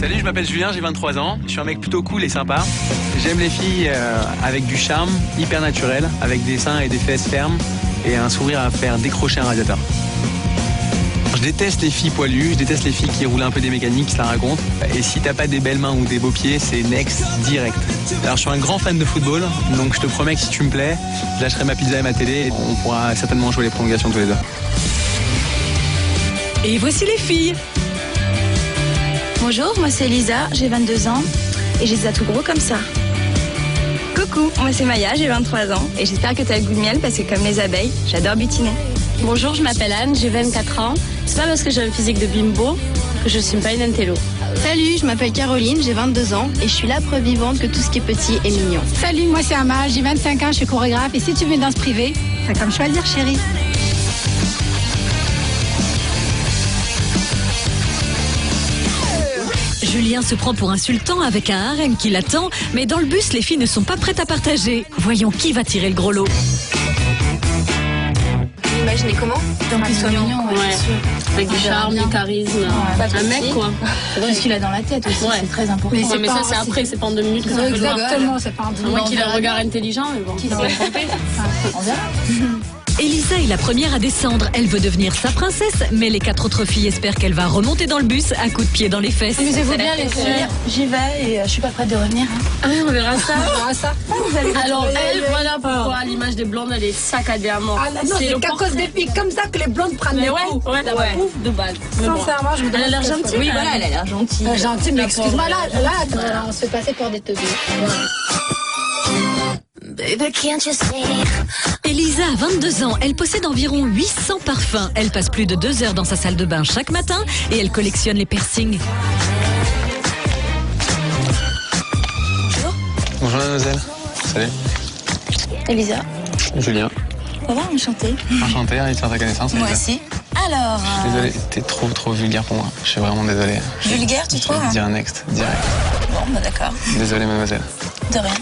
Salut, je m'appelle Julien, j'ai 23 ans. Je suis un mec plutôt cool et sympa. J'aime les filles avec du charme, hyper naturel, avec des seins et des fesses fermes et un sourire à faire décrocher un radiateur. Je déteste les filles poilues, je déteste les filles qui roulent un peu des mécaniques, qui se la racontent. Et si t'as pas des belles mains ou des beaux pieds, c'est next direct. Alors je suis un grand fan de football, donc je te promets que si tu me plais, je lâcherai ma pizza et ma télé et on pourra certainement jouer les prolongations tous les deux. Et voici les filles. Bonjour, moi c'est Elisa, j'ai 22 ans et j'ai des as tout gros comme ça. Coucou, moi c'est Maya, j'ai 23 ans et j'espère que tu as le goût de miel parce que comme les abeilles, j'adore butiner. Bonjour, je m'appelle Anne, j'ai 24 ans. C'est pas parce que j'ai un physique de bimbo que je suis pas une intello. Salut, je m'appelle Caroline, j'ai 22 ans et je suis la preuve vivante que tout ce qui est petit est mignon. Salut, moi c'est Amal, j'ai 25 ans, je suis chorégraphe et si tu veux une danse privée, t'as comme choisir chérie. Julien se prend pour un sultan avec un harem qui l'attend, mais dans le bus, les filles ne sont pas prêtes à partager. Voyons qui va tirer le gros lot. Imaginez comment? Donc il soit mignon, Ouais. Avec du charme, du charisme. Un mec, quoi. C'est ce qu'il a dans la tête aussi, c'est très important. Mais, mais ça, c'est après, c'est pas en 2 minutes que ça peut le voir. Exactement, c'est pas en 10 minutes. Moi qu'il a un regard intelligent, mais bon. On verra. Elisa est la première à descendre. Elle veut devenir sa princesse, mais les 4 autres filles espèrent qu'elle va remonter dans le bus à coups de pied dans les fesses. Amusez-vous bien les filles. J'y vais et je suis pas prête de revenir. Ah, on verra ça. On verra ça. Alors, elle, voilà pourquoi l'image des blondes, elle est saccadée à mort. Ah non, c'est qu'à cause des filles comme ça que les blondes prennent Mais des ouais, coups. ouais, d'abord, pouf, de base. Mais bon. Sincèrement, je me Elle a l'air demande ce gentille. qu'elle Oui, elle. voilà, elle a l'air gentille. Gentille, mais excuse-moi, là, on se fait passer pour des teubés. Elisa a 22 ans. Elle possède environ 800 parfums. Elle passe plus de 2 heures dans sa salle de bain chaque matin et elle collectionne les piercings. Bonjour mademoiselle. Salut. Elisa, Julien. ça va, enchantée. Enchanté, ravi de faire ta connaissance. Moi Elisa. aussi. Alors, Désolé, t'es trop vulgaire pour moi. Je suis vraiment désolé. vulgaire, tu Je trouves? vais te dire un next, direct. Bon, bah d'accord, Désolé mademoiselle. de rien.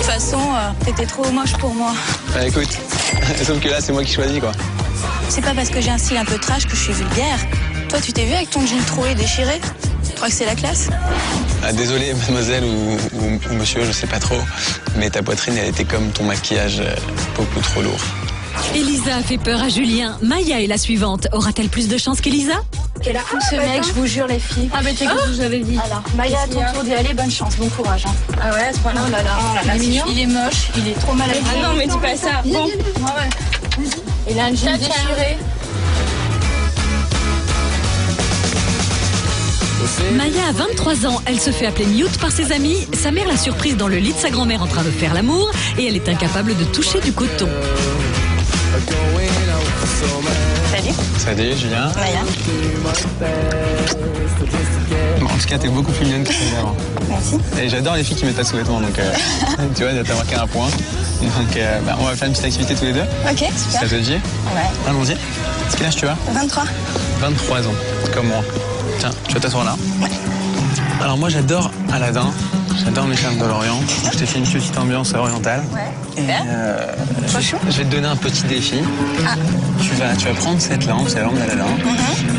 De toute façon, t'étais trop moche pour moi. Bah écoute, sauf que là c'est moi qui choisis quoi. C'est pas parce que j'ai un style un peu trash que je suis vulgaire. Toi, tu t'es vu avec ton jean troué déchiré? Tu crois que c'est la classe? Ah, désolé mademoiselle ou monsieur, je sais pas trop, mais ta poitrine elle était comme ton maquillage beaucoup trop lourd. Elisa a fait peur à Julien. Maya est la suivante. Aura-t-elle plus de chance qu'Elisa? Quel a ce mec, je vous jure les filles. Ah, mais tu sais que je vous avais dit. Alors, Maya, à ton tour d'y aller, bonne chance, bon courage. Hein. Ah ouais, à ce point-là? Oh là là, il est mignon. Il est moche, il est trop mal habillé. Ah non, mais dis pas ça. Bon. Il a un jean déchiré. Maya a 23 ans. Elle se fait appeler Newt par ses amis. Sa mère l'a surprise dans le lit de sa grand-mère en train de faire l'amour et elle est incapable de toucher du coton. Salut. Salut Julien. Maya. Bon, en tout cas t'es beaucoup plus mignonne que celle d'avant. Merci. Et j'adore les filles qui mettent pas de sous-vêtements donc tu vois t'as marqué un point. Donc on va faire une petite activité tous les deux. Ok, Si super. ça te dit. Ouais. Allons-y. Quel âge tu as? 23. 23 ans, comme moi. Tiens, tu vas t'asseoir là. Ouais. Alors moi j'adore Aladdin, j'adore mes charmes de l'Orient. Je t'ai fait une petite ambiance orientale. Ouais. Et, Super. je vais te donner un petit défi. Ah. Tu vas prendre cette lampe, c'est la lampe d'Aladin,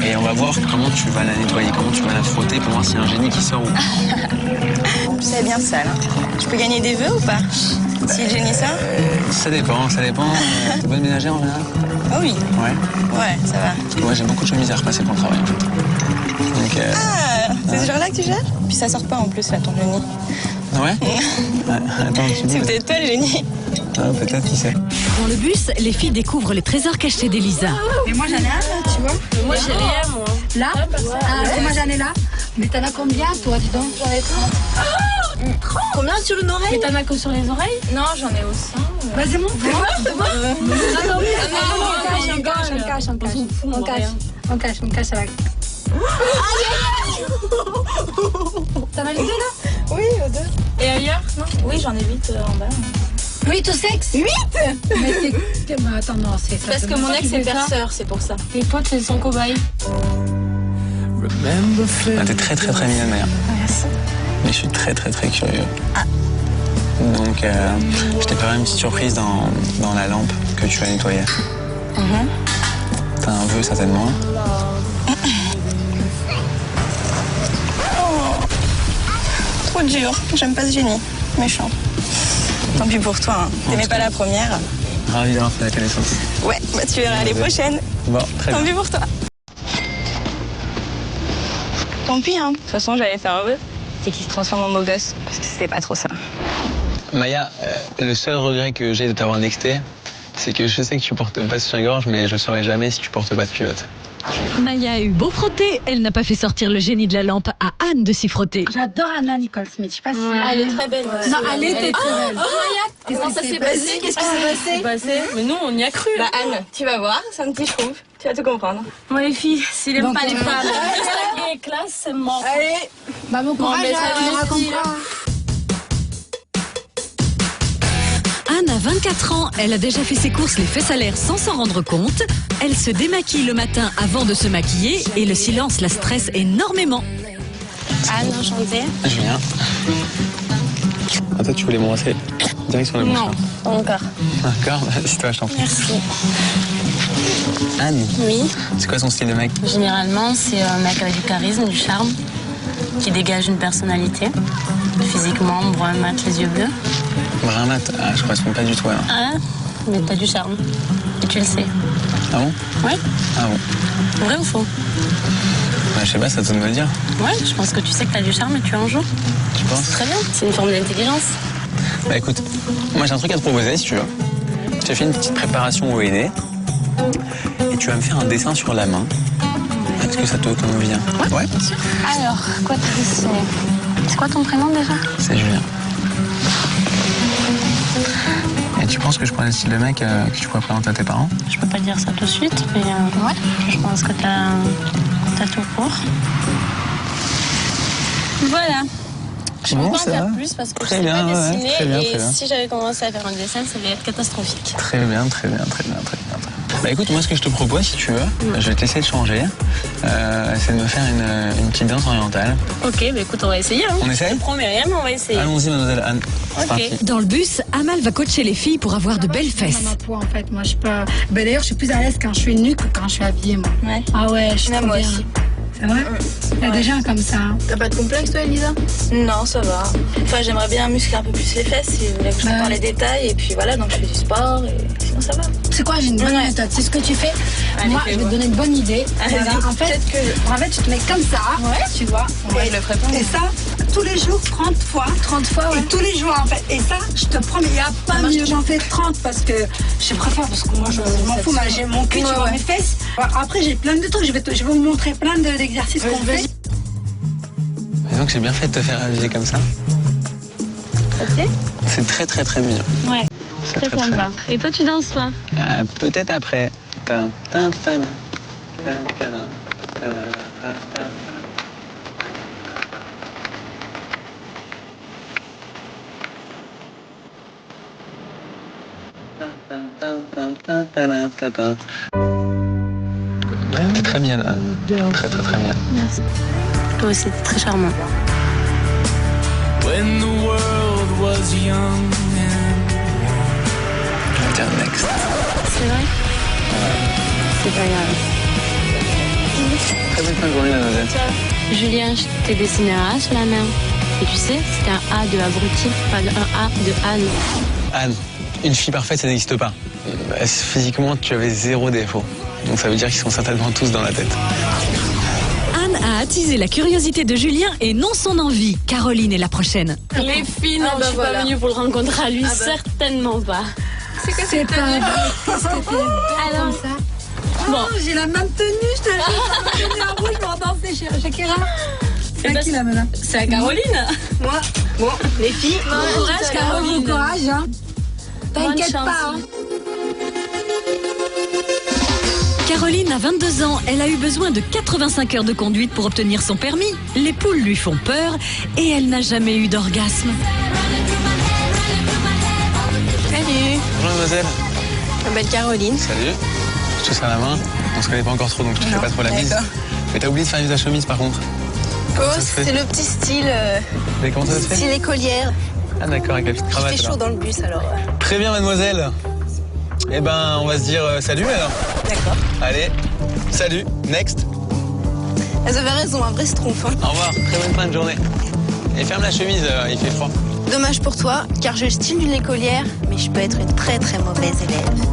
et on va voir comment tu vas la nettoyer, comment tu vas la frotter pour voir s'il y a un génie qui sort ou pas. En plus, elle est bien sale. Hein. Je peux gagner des vœux ou pas? Si le génie sort? Ça dépend. T'es bonne ménagère en général? Oh oui. Ouais. Ouais, ça va. Parce que moi j'ai beaucoup de chemises à repasser pour le travail. Donc, Ah, c'est ce genre-là que tu gères? Puis ça sort pas en plus, là, ton génie. ouais. Attends, tu dis. C'est peut-être toi le génie. Ah, peut-être, qui sait. Dans le bus, les filles découvrent les trésors cachés d'Elisa. Mais moi j'en ai un là, tu vois. Moi, j'ai rien, moi. Là? Ah, moi j'en ai là. Mais t'en as combien toi, dis donc? J'en ai 30. Combien sur une oreille? Mais t'en as que sur les oreilles? Non, j'en ai au sein. Vas-y, montre. On cache avec. T'en as les deux là? Oui, aux deux. Et ailleurs? Non? Oui, j'en ai 8 en bas. 8 au sexe? 8? Mais t'es... Bah, attends, non, c'est ça. Parce que mon ex est perceur, c'est pour ça. Les potes, c'est son cobaye. Ah, t'es très mignonne d'ailleurs. Merci. Mais je suis très curieux. Ah. Donc je t'ai préparé une petite surprise dans la lampe que tu vas nettoyer. T'as un vœu certainement. Trop dur. J'aime pas ce génie. Méchant. Tant pis pour toi. Hein. T'aimais pas la première. Ravi d'avoir fait la connaissance. Ouais, bah tu verras les prochaines. Bon, très Tant bien. pis pour toi. Tant pis, hein. De toute façon, j'avais fait un vœu. C'est qu'il se transforme en beau gosse. Parce que c'était pas trop ça. Maya, le seul regret que j'ai de t'avoir nexté, c'est que je sais que tu portes pas de soutien-gorge, mais je saurais jamais si tu portes pas de culotte. Maya a eu beau frotter, elle n'a pas fait sortir le génie de la lampe à Anne de s'y frotter. J'adore Anna Nicole Smith. Je sais pas si Elle est très belle. Non, elle était très belle. Comment ça s'est passé? Qu'est-ce qui s'est passé? Mais nous, on y a cru. Bah Anne, tu vas voir, c'est un petit chauve. Tu vas tout comprendre. Moi, les filles, s'il aime Donc, pas les femmes, distinguées et classe, c'est mort. Allez. Bah, mon courage, mais ça tu lui raconteras. Anne a 24 ans, elle a déjà fait ses courses les fesses à l'air sans s'en rendre compte. Elle se démaquille le matin avant de se maquiller et le silence la stresse énormément. Anne, enchantée. Julien. Ah, toi, tu voulais m'embrasser direct sur le bouche. Non, pas encore. D'accord, c'est toi, je t'en prie. Merci. Anne, Oui, c'est quoi son style de mec? généralement, c'est un mec avec du charisme, du charme, qui dégage une personnalité. Physiquement, brun, mat, les yeux bleus. Brun mat, ah, je correspond pas du tout alors. Ah, mais t'as du charme. Et tu le sais. Ah bon? Ouais, Ah bon? vrai ou faux? Bah, je sais pas, ça te de me le dire. Ouais, je pense que tu sais que t'as du charme et tu en joues. Tu penses? Très bien, c'est une forme d'intelligence. Bah écoute, moi j'ai un truc à te proposer si tu veux. J'ai fait une petite préparation au henné et tu vas me faire un dessin sur la main. Est-ce que ça te convient? Ouais. Alors, quoi te dessiner? C'est quoi ton prénom déjà? C'est Julien. Et tu penses que je prends le style de mec que tu pourrais présenter à tes parents? Je peux pas dire ça tout de suite, mais ouais, je pense que t'as tout pour. Voilà. Je peux Bon, pas en ça dire va. plus parce que Très je sais bien, pas ouais, dessiner très bien, et très bien. si j'avais commencé à faire un dessin, ça allait être catastrophique. Très bien, très bien, très bien, très bien. Bah écoute, moi ce que je te propose, si tu veux, je vais t'essayer de changer. C'est de me faire une petite danse orientale. Ok, bah écoute, on va essayer. Hein. On essaye? Je te promets rien, mais on va essayer. Allons-y, mademoiselle Anne. C'est Ok. parti. Dans le bus, Amal va coacher les filles pour avoir de belles fesses. Dans ma peau, en fait. Moi, je suis pas. Ben, d'ailleurs, je suis plus à l'aise quand je suis nue que quand je suis habillée, moi. Ouais. Ah ouais, je suis Même trop moi bien. aussi. C'est vrai? Il y a des gens comme ça. T'as pas de complexe, toi, Elisa? Non, ça va. Enfin, j'aimerais bien muscler un peu plus les fesses si vous voulez que je vous parle les détails. Et puis voilà, donc je fais du sport et sinon ça va. C'est quoi, j'ai une bonne méthode. C'est ce que tu fais. Allez, Moi, je vais te fais-moi. donner une bonne idée. Allez-y. Voilà, en fait, tu te mets comme ça, tu vois. Ouais, il le ferait pas. Et ça, tous les jours, 30 fois. 30 fois, ouais. Et tous les jours, en fait. Et ça, je te promets, il n'y a pas mieux. J'en fais 30 parce que je préfère, parce que moi, je m'en fous, mais j'ai mon cul, tu vois, mes fesses. Après, j'ai plein de trucs. Je vais vous montrer plein d'exercices qu'on fait. Et donc j'ai bien fait de te faire aviser comme ça. Ok. C'est très très très mignon. Ouais, C'est très sympa. Et toi, tu danses pas? Peut-être après. Tin, tin, tin, tin, tin, tin. T'es très bien, Anne. Très très très bien. Merci. Toi aussi, t'es très charmant. When the world was young Tiens, next. C'est vrai? C'est pas grave. Très bonne fin de journée, mademoiselle. Julien, je t'ai dessiné un A sur la main. Et tu sais, c'était un A de abruti, pas un A de Anne. Anne, une fille parfaite, ça n'existe pas. Physiquement, tu avais zéro défaut. Donc ça veut dire qu'ils sont certainement tous dans la tête. Anne a attisé la curiosité de Julien et non son envie. Caroline est la prochaine. Les filles, non, je suis pas venue pour le rencontrer à lui, certainement pas. C'est pas vrai. Qu'est-ce que t'es Alors, ça? bon. Oh, j'ai la même tenue, je te jure. J'ai la même tenue en rouge pour danser chez Shakira. C'est à qui là maintenant? C'est à Caroline. Moi. Bon, les filles, Bon courage, Caroline. Bon courage, hein. T'inquiète chance. pas, hein. Caroline a 22 ans, elle a eu besoin de 85 heures de conduite pour obtenir son permis. Les poules lui font peur et elle n'a jamais eu d'orgasme. Salut. Bonjour, mademoiselle. Je m'appelle Caroline. Salut. Je te serre la main. On se connaît pas encore trop, donc je te fais pas trop la bise. d'accord. Mais t'as oublié de faire ta chemise, par contre. Oh, ça se fait c'est le petit style, Mais comment ça se fait? style écolière. Ah d'accord, avec la petite Il cravate. fait chaud alors. dans le bus alors. Très bien, mademoiselle. Eh ben, on va se dire salut alors. D'accord. Allez, salut, next. Elles avaient raison, un vrai schtroumpf. Hein. Au revoir, très bonne fin de journée. Et ferme la chemise, il fait froid. Dommage pour toi, car j'ai le style d'une écolière, mais je peux être une très très mauvaise élève.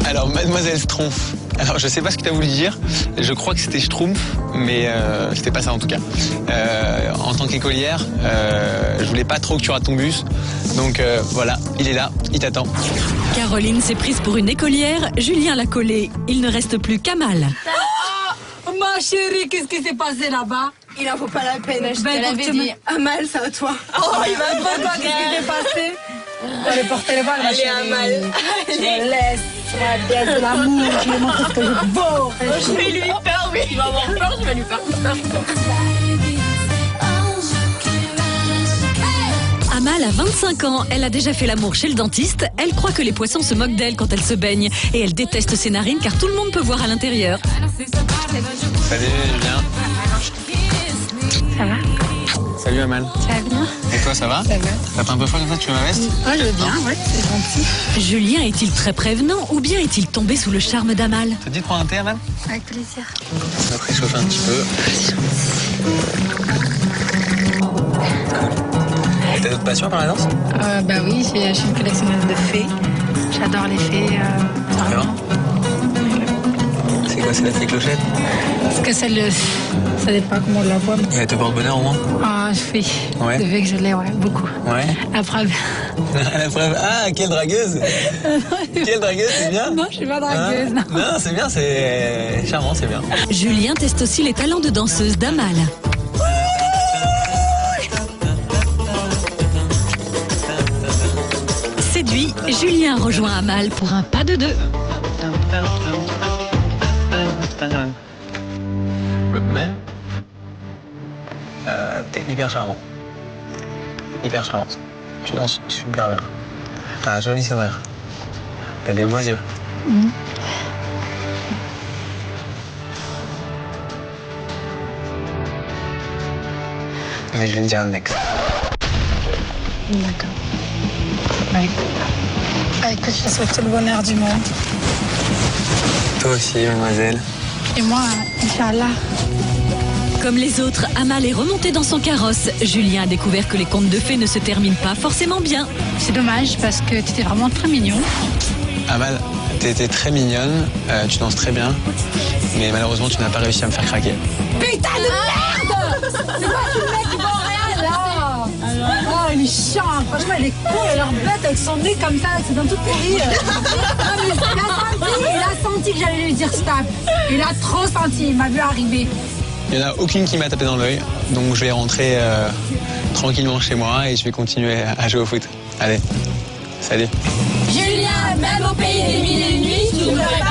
Alors, mademoiselle Schtroumpf. Alors, je sais pas ce que tu as voulu dire. Je crois que c'était Schtroumpf, mais c'était pas ça en tout cas. En tant qu'écolière, je voulais pas trop que tu rates ton bus. Donc voilà, il est là, il t'attend. Caroline s'est prise pour une écolière, Julien l'a collée. Il ne reste plus qu'Amal. Oh, ma chérie, qu'est-ce qui s'est passé là-bas? Il en vaut pas la peine, je te Ben, l'avais dit. Amal, c'est à toi. Oh, il va pas quoi, qu'est-ce qui s'est passé? Allez, portez les balles, ma chérie. Amal. Je me laisse, tu vas bien de l'amour, je vais montrer ce que je vaux. Je vais lui faire peur, oui. Il va avoir peur, je vais lui faire peur. Amal a 25 ans, elle a déjà fait l'amour chez le dentiste. Elle croit que les poissons se moquent d'elle quand elle se baigne. Et elle déteste ses narines car tout le monde peut voir à l'intérieur. Salut Julien. Ça va? Salut Amal. Ça va bien? Et toi, ça va? Ça va. T'as pas un peu froid comme ça, tu veux ma veste? Ah, je veux bien, ouais, c'est gentil. Julien est-il très prévenant ou bien est-il tombé sous le charme d'Amal? Ça te dit de prendre un thé, Amal? Avec plaisir. Ça va préchauffer un petit peu. Et t'as d'autres passions par la danse? Bah oui, je suis une collectionneuse de fées. J'adore les fées. Vraiment? C'est quoi, c'est la fée Clochette? Parce que ça dépend comment on la voit. Et elle te porte bonheur au moins? Ah, oui. Ouais. De fait que je l'ai, ouais, beaucoup. Ouais. La preuve. La preuve. Ah, quelle dragueuse! Quelle dragueuse, c'est bien! Non, je suis pas dragueuse, non. Non, c'est bien, c'est charmant, c'est bien. Julien teste aussi les talents de danseuse d'Amal. Séduit, Julien rejoint Amal pour un pas de deux. T'es hyper charmant. Hyper charmante. Tu danses super bien. T'as un joli sourire. T'as des beaux yeux. Mais je vais te dire un ex. D'accord. Écoute, je te souhaite tout le bonheur du monde. Toi aussi, mademoiselle. Et moi, Inch'Allah. Comme les autres, Amal est remontée dans son carrosse. Julien a découvert que les contes de fées ne se terminent pas forcément bien. C'est dommage parce que tu étais vraiment très mignon. Amal, t'étais très mignonne, tu danses très bien, mais malheureusement, tu n'as pas réussi à me faire craquer. Putain de merde! C'est quoi ce mec qui va en réel là? Oh, il est chiant, franchement, il est con, il a l'air bête avec son nez comme ça, c'est dans tout pourri. Non, mais il a senti que j'allais lui dire stop. Il a trop senti, il m'a vu arriver. Il n'y en a aucune qui m'a tapé dans l'œil, donc je vais rentrer tranquillement chez moi et je vais continuer à jouer au foot. Allez, salut. Julien, même au pays des mille et une nuits, tu n'aurais pas